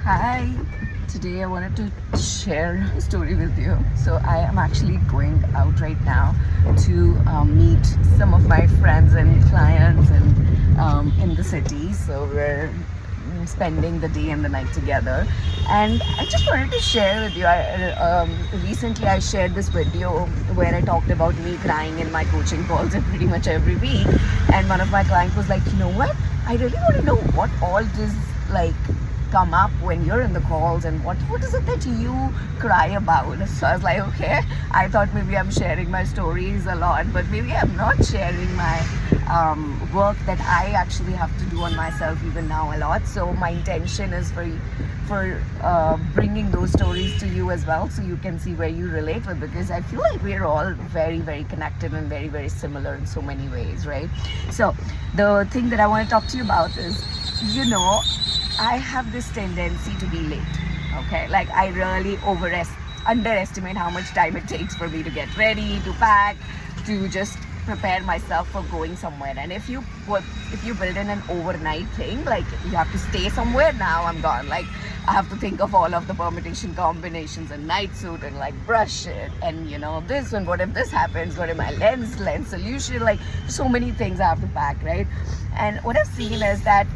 Hi, today I wanted to share a story with you. So, I am actually going out right now to meet some of my friends and clients in the city. So, we're spending the day and the night together. And I just wanted to share with you. Recently, I shared this video where I talked about me crying in my coaching calls pretty much every week. And one of my clients was like, you know what? I really want to know what all this like come up when you're in the calls and what is it that you cry about. So I was like, okay, I thought maybe I'm sharing my stories a lot, but maybe I'm not sharing my work that I actually have to do on myself even now a lot. So my intention is for bringing those stories to you as well, so you can see where you relate with, because I feel like we're all very, very connected and very, very similar in so many ways, right? So the thing that I want to talk to you about is, I have this tendency to be late. Okay, like I really underestimate how much time it takes for me to get ready, to pack, to just prepare myself for going somewhere. And if you build in an overnight thing, like you have to stay somewhere, now I'm gone. Like I have to think of all of the permutation combinations and night suit and like brush it and this, and what if this happens, what if my lens solution, like so many things I have to pack, right? And what I've seen is that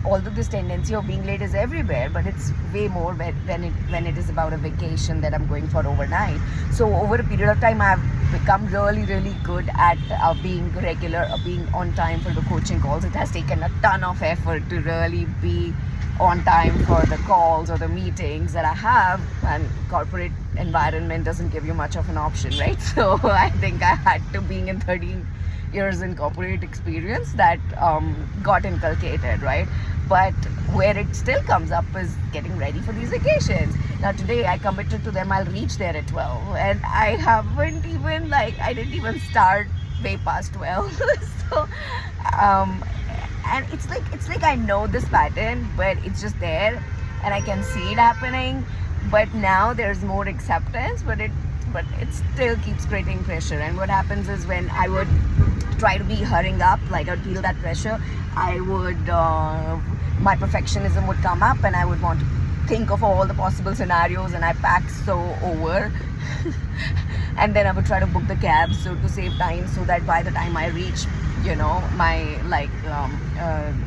although this tendency of being late is everywhere, but it's way more when it is about a vacation that I'm going for overnight. So over a period of time, I've become really, really good at being regular, being on time for the coaching calls. It has taken a ton of effort to really be on time for the calls or the meetings that I have, and corporate environment doesn't give you much of an option, right? So I think I had to, being in 13 years in corporate experience, that got inculcated, right? But where it still comes up is getting ready for these vacations. Now today I committed to them I'll reach there at 12, and I didn't even start way past 12. So and it's like I know this pattern, but it's just there and I can see it happening. But now there's more acceptance, but it still keeps creating pressure. And what happens is, when I would try to be hurrying up, like I would feel that pressure, I would my perfectionism would come up, and I would want to think of all the possible scenarios, and I pack so over. And then I would try to book the cab so to save time, so that by the time I reach my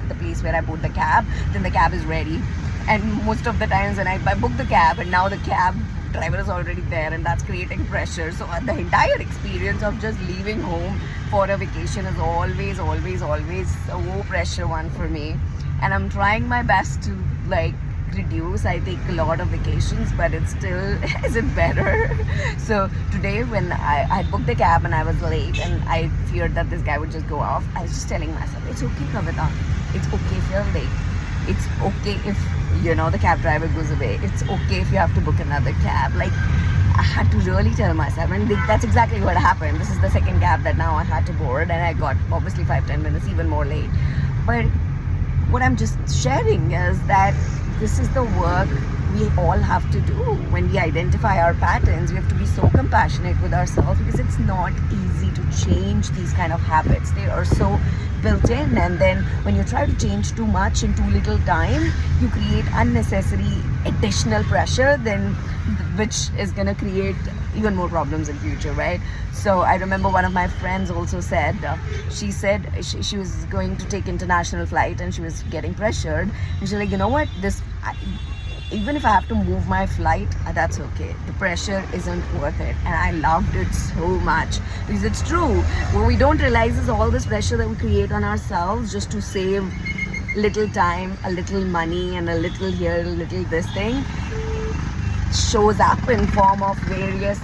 the place where I bought the cab, then the cab is ready. And most of the times when I book the cab, and now the cab driver is already there, and that's creating pressure. So the entire experience of just leaving home for a vacation is always so pressure one for me. And I'm trying my best to reduce. I take a lot of vacations, but it still isn't better. So today, when I booked the cab and I was late, and I feared that this guy would just go off, I was just telling myself, it's okay, Kavita, it's okay if you're late, it's okay if the cab driver goes away, it's okay if you have to book another cab. Like, I had to really tell myself, and that's exactly what happened. This is the second cab that now I had to board, and I got obviously 5-10 minutes even more late. But what I'm just sharing is that this is the work we all have to do. When we identify our patterns, we have to be so compassionate with ourselves, because it's not easy to change these kind of habits. They are so built in, and then when you try to change too much in too little time, you create unnecessary additional pressure, then which is going to create even more problems in future, right? So I remember one of my friends also said, she said she was going to take international flight, and she was getting pressured, and she's like, you know what, even if I have to move my flight, that's okay. The pressure isn't worth it. And I loved it so much, because it's true. What we don't realize is all this pressure that we create on ourselves just to save little time, a little money, and a little here, a little this thing, shows up in form of various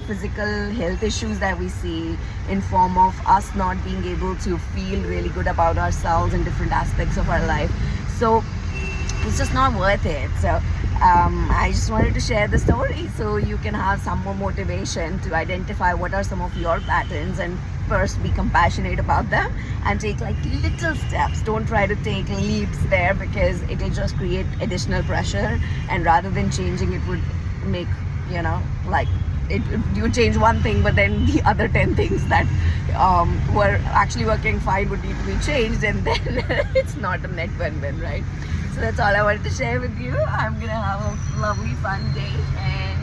physical health issues that we see, in form of us not being able to feel really good about ourselves in different aspects of our life. So it's just not worth it. So I just wanted to share the story so you can have some more motivation to identify what are some of your patterns, and first be compassionate about them and take little steps. Don't try to take leaps there, because it will just create additional pressure, and rather than changing, it would make you change one thing, but then the other 10 things that were actually working fine would need to be changed, and then it's not a net win-win, right? So that's all I wanted to share with you. I'm gonna have a lovely fun day and